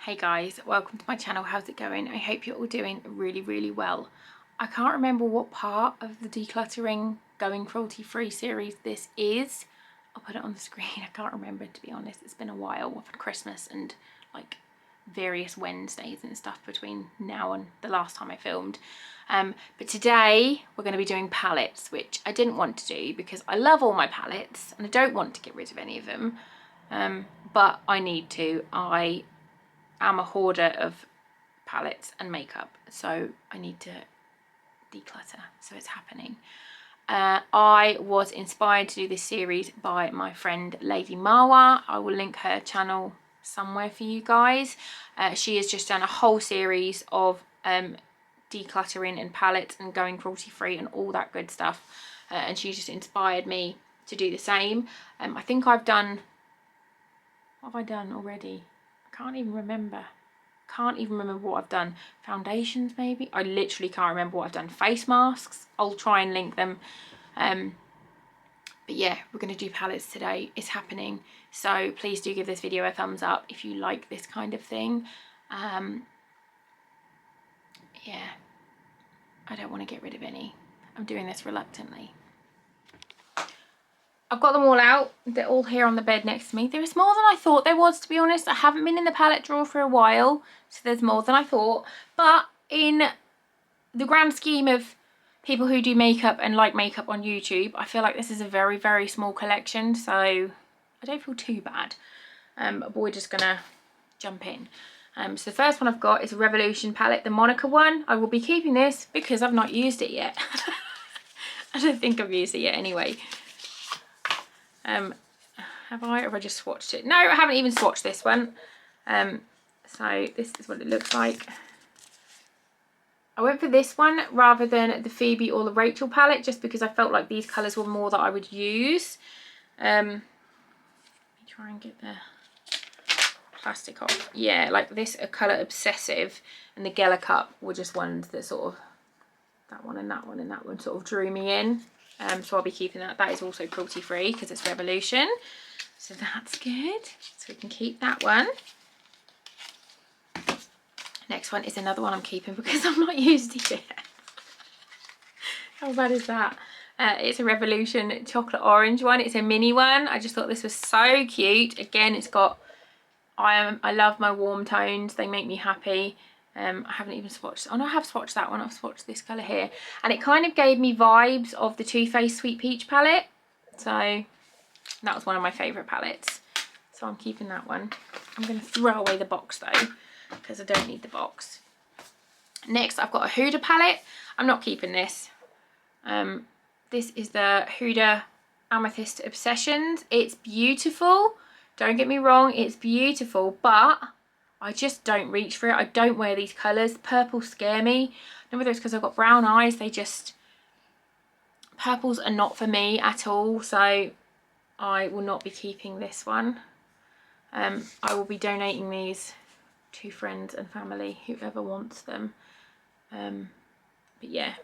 Hey guys, welcome to my channel. How's it going? I hope you're all doing really well. I can't remember what part of the decluttering going cruelty free series this is. I'll put it on the screen. I can't remember, to be honest. It's been a while. I've had Christmas and like various Wednesdays and stuff between now and the last time I filmed. But today we're going to be doing palettes, which I didn't want to do because I love all my palettes and I don't want to get rid of any of them. But I need to. I'm a hoarder of palettes and makeup, so I need to declutter, so it's happening. I was inspired to do this series by my friend Lady Marwa. I will link her channel somewhere for you guys. She has just done a whole series of decluttering and palettes and going cruelty free and all that good stuff, and she just inspired me to do the same. I think I've done, what have I done already? Can't even remember what I've done. Foundations maybe, I literally can't remember what I've done. Face masks, I'll try and link them. But yeah, we're going to do palettes today. It's happening, so please do give this video a thumbs up if you like this kind of thing. Yeah, I don't want to get rid of any. I'm doing this reluctantly. I've got them all out. They're all here on the bed next to me. There is more than I thought there was, to be honest. I haven't been in the palette drawer for a while, so there's more than I thought. But in the grand scheme of people who do makeup and like makeup on YouTube, I feel like this is a very small collection, so I don't feel too bad. But we're just gonna jump in. So the first one I've got is a Revolution palette, the Monica one. I will be keeping this because I've not used it yet. I don't think I've used it yet anyway. Have I, or have I just swatched it? No, I haven't even swatched this one. So this is what it looks like. I went for this one rather than the Phoebe or the Rachel palette, just because I felt like these colours were more that I would use. Let me try and get the plastic off. Yeah, like this, a Colour Obsessive and the Geller Cup were just ones that sort of, that one and that one and that one sort of drew me in. So I'll be keeping that. That is also cruelty free because it's Revolution, so that's good. So we can keep that one. Next one is another one I'm keeping because I've not used it yet. How bad is that? It's a Revolution chocolate orange one. It's a mini one. I just thought this was so cute. Again, it's got, I love my warm tones. They make me happy. I haven't even swatched, oh no, I have swatched that one. I've swatched this colour here, and it kind of gave me vibes of the Too Faced Sweet Peach palette, so that was one of my favourite palettes, so I'm keeping that one. I'm going to throw away the box though because I don't need the box. Next I've got a Huda palette. I'm not keeping this. This is the Huda Amethyst Obsessions. It's beautiful, don't get me wrong, it's beautiful, but I just don't reach for it. I don't wear these colours. Purples scare me. I don't know whether it's because I've got brown eyes. They just, purples are not for me at all. So I will not be keeping this one. I will be donating these to friends and family, whoever wants them. But yeah,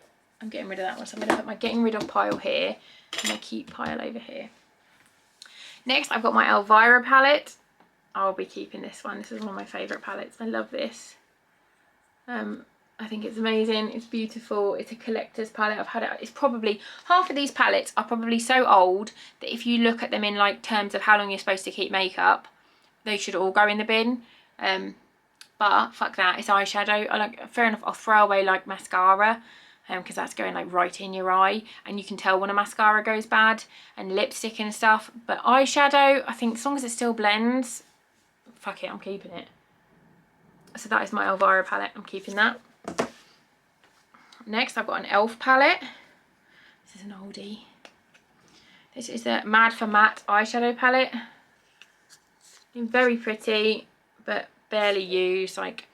I'm getting rid of that one. So I'm going to put my getting rid of pile here and my keep pile over here. Next, I've got my Elvira palette. I'll be keeping this one. This is one of my favourite palettes. I love this. I think it's amazing. It's beautiful. It's a collector's palette. I've had it. It's probably, half of these palettes are probably so old that if you look at them in like terms of how long you're supposed to keep makeup, they should all go in the bin. But fuck that. It's eyeshadow. I like, fair enough, I'll throw away like mascara, because that's going like right in your eye and you can tell when a mascara goes bad, and lipstick and stuff. But eyeshadow, I think as long as it still blends, fuck it, I'm keeping it. So that is my Elvira palette. I'm keeping that. Next I've got an e.l.f. palette. This is an oldie. This is the Mad for Matte eyeshadow palette. Very pretty but barely used. Like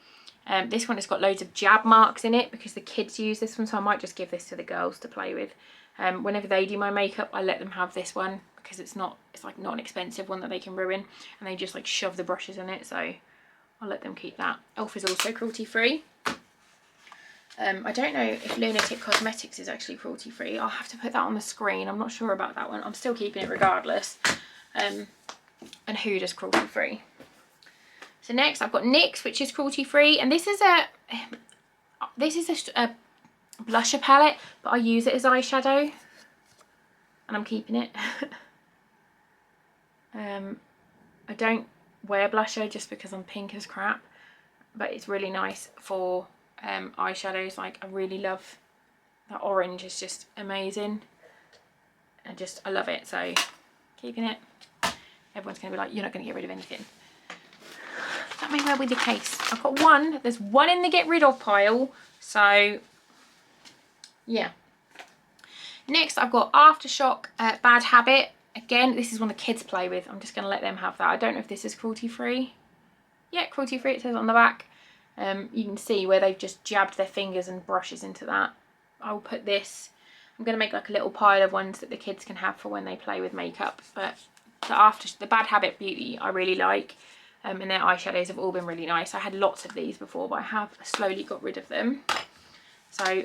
this one has got loads of jab marks in it because the kids use this one, so I might just give this to the girls to play with. Whenever they do my makeup, I let them have this one because it's like not an expensive one that they can ruin, and they just like shove the brushes in it, so I'll let them keep that. e.l.f. is also cruelty free. I don't know if Lunatic Cosmetics is actually cruelty free. I'll have to put that on the screen. I'm not sure about that one. I'm still keeping it regardless. And Huda's cruelty free. So next I've got NYX, which is cruelty free, and this is a blusher palette, but I use it as eyeshadow and I'm keeping it. I don't wear blusher just because I'm pink as crap, but it's really nice for eyeshadows. Like, I really love that orange, is just amazing. I love it, so keeping it. Everyone's gonna be like, you're not gonna get rid of anything. That may well be the case. I've got one, there's one in the get rid of pile, so yeah. Next I've got Aftershock Bad Habit. Again, this is one the kids play with. I'm just going to let them have that. I don't know if this is cruelty free. Yeah, cruelty free, it says on the back. You can see where they've just jabbed their fingers and brushes into that. I'll put this, I'm going to make like a little pile of ones that the kids can have for when they play with makeup. But the Bad Habit Beauty I really like. And their eyeshadows have all been really nice. I had lots of these before, but I have slowly got rid of them. So,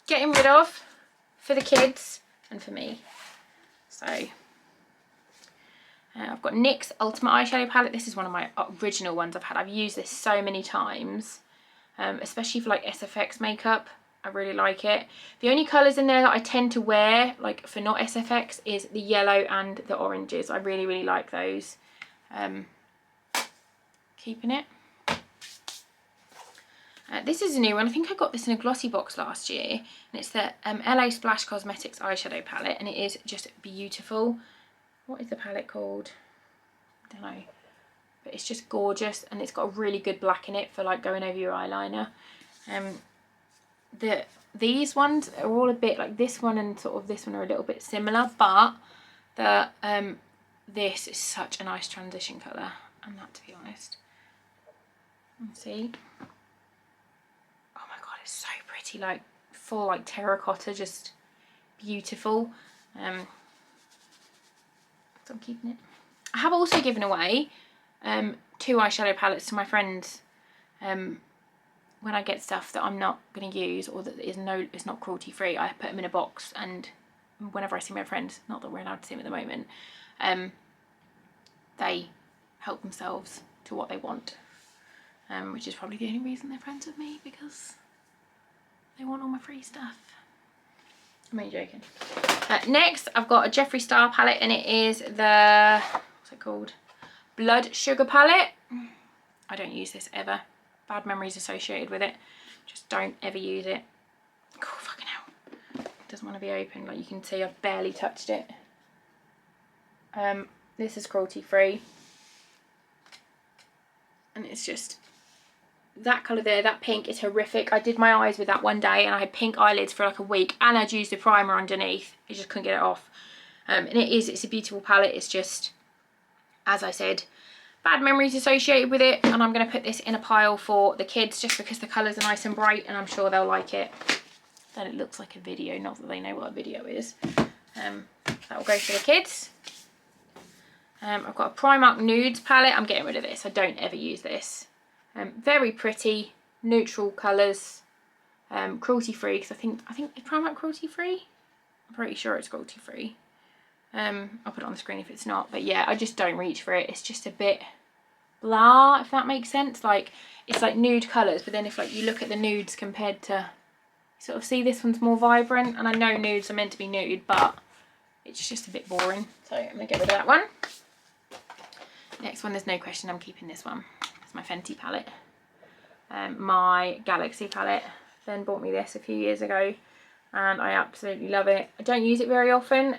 getting rid of for the kids and for me. So I've got NYX Ultimate Eyeshadow Palette. This is one of my original ones I've had. I've used this so many times, especially for like SFX makeup. I really like it. The only colours in there that I tend to wear, like for not SFX, is the yellow and the oranges. I really, really like those. Keeping it. This is a new one. I think I got this in a glossy box last year, and it's the LA Splash Cosmetics eyeshadow palette, and it is just beautiful. What is the palette called? I don't know, but it's just gorgeous, and it's got a really good black in it for like going over your eyeliner. These ones are all a bit like this one, and sort of this one are a little bit similar, but this is such a nice transition colour, and that, to be honest. Let's see. It's so pretty, like full like terracotta, just beautiful. So I'm keeping it. I have also given away 2 eyeshadow palettes to my friends when I get stuff that I'm not going to use, or that it's not cruelty free. I put them in a box, and whenever I see my friends, not that we're allowed to see them at the moment, they help themselves to what they want, which is probably the only reason they're friends with me, because they want all my free stuff. I'm only joking. Next, I've got a Jeffree Star palette, and it is the, what's it called? Blood Sugar palette. I don't use this ever. Bad memories associated with it. Just don't ever use it. Oh, fucking hell. It doesn't want to be open. Like you can see, I've barely touched it. This is cruelty free. And it's just, that colour there, that pink is horrific. I did my eyes with that one day, and I had pink eyelids for like a week, and I'd used the primer underneath. I just couldn't get it off. And it's a beautiful palette. It's just, as I said, bad memories associated with it, and I'm going to put this in a pile for the kids just because the colours are nice and bright, and I'm sure they'll like it. Then it looks like a video, not that they know what a video is. That will go for the kids. I've got a Primark Nudes palette. I'm getting rid of this. I don't ever use this. Very pretty, neutral colours, cruelty free, because I think is Primark cruelty free? I'm pretty sure it's cruelty free. I'll put it on the screen if it's not, but yeah, I just don't reach for it. It's just a bit blah, if that makes sense. Like, it's like nude colours, but then if like you look at the nudes compared to, sort of see this one's more vibrant, and I know nudes are meant to be nude, but it's just a bit boring. So I'm going to get rid of that one. Next one, there's no question I'm keeping this one. It's my Fenty palette. My Galaxy palette. Ben bought me this a few years ago, and I absolutely love it. I don't use it very often.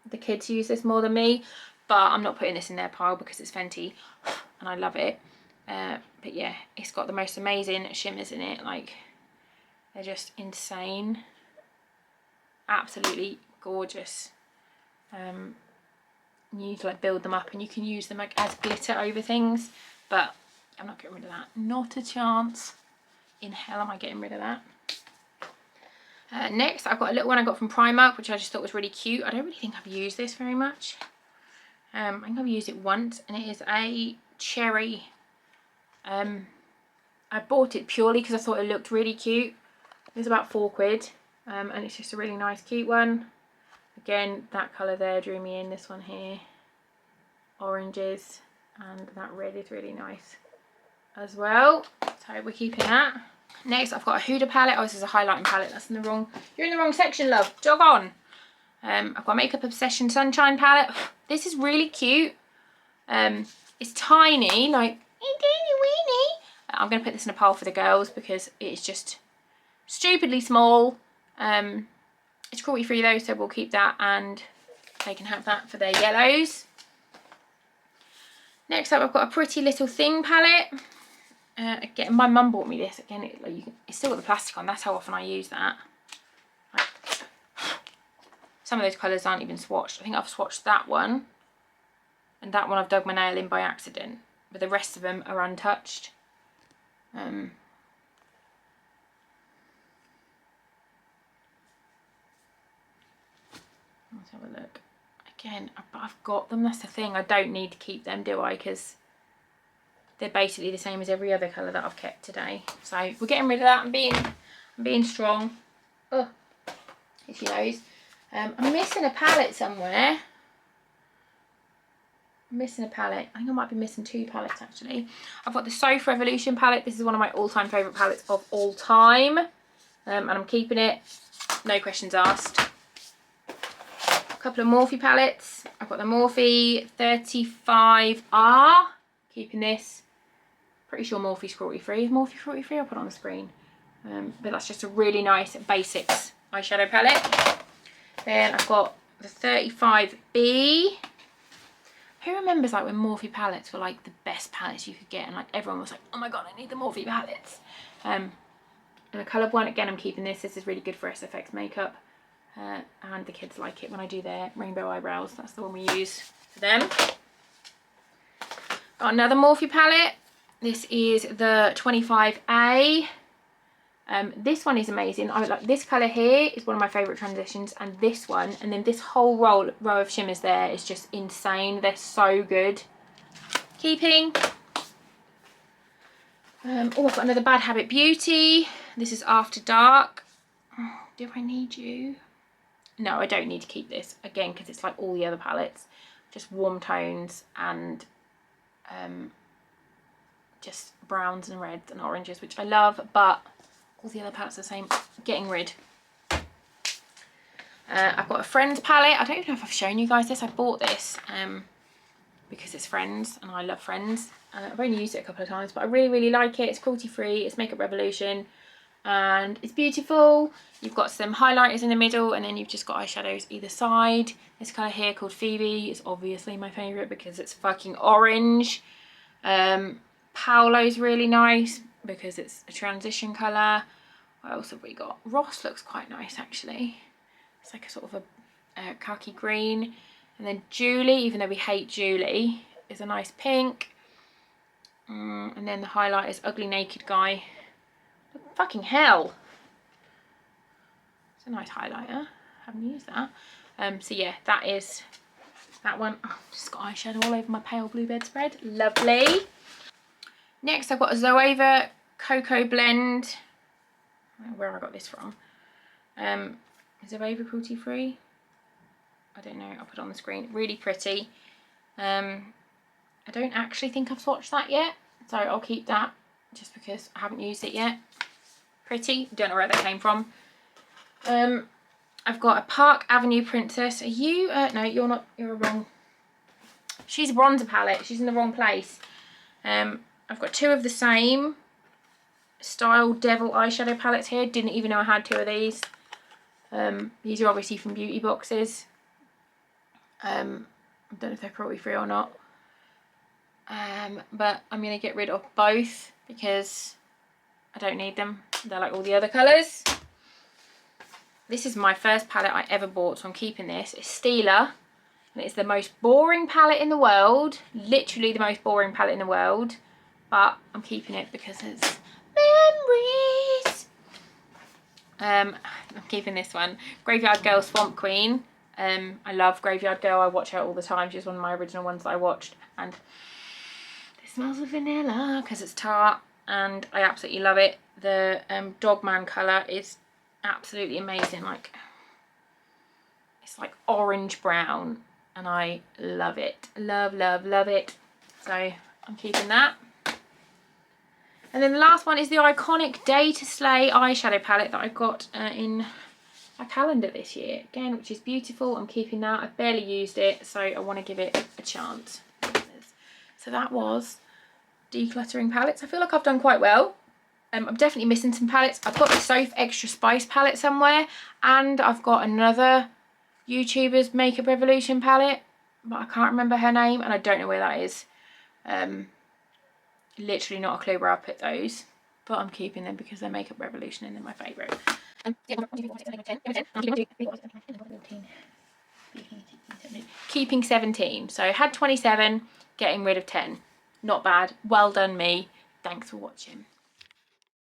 The kids use this more than me, but I'm not putting this in their pile because it's Fenty and I love it. But yeah, it's got the most amazing shimmers in it. Like, they're just insane. Absolutely gorgeous. You need to like build them up, and you can use them like as glitter over things, but I'm not getting rid of that. Not a chance in hell am I getting rid of that. Next, I've got a little one I got from Primark, which I just thought was really cute. I don't really think I've used this very much. I think I've used it once, and it is a cherry. I bought it purely because I thought it looked really cute. It was about £4, and it's just a really nice, cute one. Again, that colour there drew me in. This one here, oranges, and that red is really nice as well, so we're keeping that. Next I've got a Huda palette. Oh, this is a highlighting palette. That's in the wrong, you're in the wrong section, love, jog on. I've got Makeup Obsession Sunshine palette. This is really cute. It's tiny, like teeny weeny. I'm going to put this in a pile for the girls because it's just stupidly small. It's cruelty free though, so we'll keep that and they can have that for their yellows. Next up I've got a Pretty Little Thing palette. Again, my mum bought me this. Again, it's still got the plastic on. That's how often I use that. Some of those colours aren't even swatched. I think I've swatched that one. And that one I've dug my nail in by accident. But the rest of them are untouched. Let's have a look. Again, I've got them. That's the thing. I don't need to keep them, do I? Because they're basically the same as every other colour that I've kept today. So we're getting rid of that and being strong. Oh, itchy nose. I'm missing a palette somewhere. I'm missing a palette. I think I might be missing 2 palettes actually. I've got the Sofa Revolution palette. This is one of my all-time favourite palettes of all time. And I'm keeping it. No questions asked. A couple of Morphe palettes. I've got the Morphe 35R. Keeping this. Pretty sure Morphe's cruelty free. Is Morphe cruelty free? I'll put it on the screen. But that's just a really nice basics eyeshadow palette. Then I've got the 35B. Who remembers like when Morphe palettes were like the best palettes you could get, and like everyone was like, oh my god, I need the Morphe palettes. And the coloured one, again, I'm keeping this. This is really good for SFX makeup. And the kids like it when I do their rainbow eyebrows. That's the one we use for them. Got another Morphe palette. This is the 25A. This one is amazing. I like this colour here is one of my favourite transitions, and this one, and then this whole row of shimmers there is just insane. They're so good. Keeping. Oh, I've got another Bad Habit Beauty. This is After Dark. Oh, do I need you? No, I don't need to keep this again because it's like all the other palettes, just warm tones and just browns and reds and oranges, which I love, but all the other palettes are the same. Getting rid. I've got a Friends palette. I don't even know if I've shown you guys this. I bought this because it's Friends and I love Friends. I've only used it a couple of times, but I really, really like it. It's cruelty free. It's Makeup Revolution and it's beautiful. You've got some highlighters in the middle and then you've just got eyeshadows either side. This colour here called Phoebe is obviously my favourite because it's fucking orange. Paolo's really nice because it's a transition colour. What else have we got? Ross looks quite nice actually. It's like a sort of a khaki green. And then Julie, even though we hate Julie, is a nice pink. And then the highlight is Ugly Naked Guy. Fucking hell. It's a nice highlighter. Haven't used that. So yeah, that is that one. Oh, just got eyeshadow all over my pale blue bedspread. Lovely. Next I've got a Zoeva Cocoa Blend. I don't know where I got this from. Is Zoeva cruelty free? I don't know, I'll put it on the screen. Really pretty. I don't actually think I've swatched that yet, so I'll keep that just because I haven't used it yet. Pretty, don't know where that came from. I've got a Park Avenue Princess. Are you, no, you're not, you're wrong. She's a bronzer palette, she's in the wrong place. I've got 2 of the same style Devil eyeshadow palettes here. Didn't even know I had 2 of these. These are obviously from beauty boxes. I don't know if they're cruelty free or not. But I'm going to get rid of both because I don't need them. They're like all the other colours. This is my first palette I ever bought, so I'm keeping this. It's Stila, and it's the most boring palette in the world. Literally the most boring palette in the world. But I'm keeping it because it's memories. I'm keeping this one. Graveyard Girl Swamp Queen. I love Graveyard Girl. I watch her all the time. She's one of my original ones that I watched. And it smells of vanilla because it's tart. And I absolutely love it. The Dogman colour is absolutely amazing. Like, it's like orange brown. And I love it. Love, love, love it. So I'm keeping that. And then the last one is the iconic Day to Slay eyeshadow palette that I got in my calendar this year. Again, which is beautiful. I'm keeping that. I've barely used it, so I want to give it a chance. So that was decluttering palettes. I feel like I've done quite well. I'm definitely missing some palettes. I've got the Soap Extra Spice palette somewhere, and I've got another YouTuber's Makeup Revolution palette, but I can't remember her name, and I don't know where that is. Literally not a clue where I put those, but I'm keeping them because they're Makeup Revolution and they're my favourite. Keeping 17, so I had 27, getting rid of 10. Not bad. Well done me. Thanks for watching.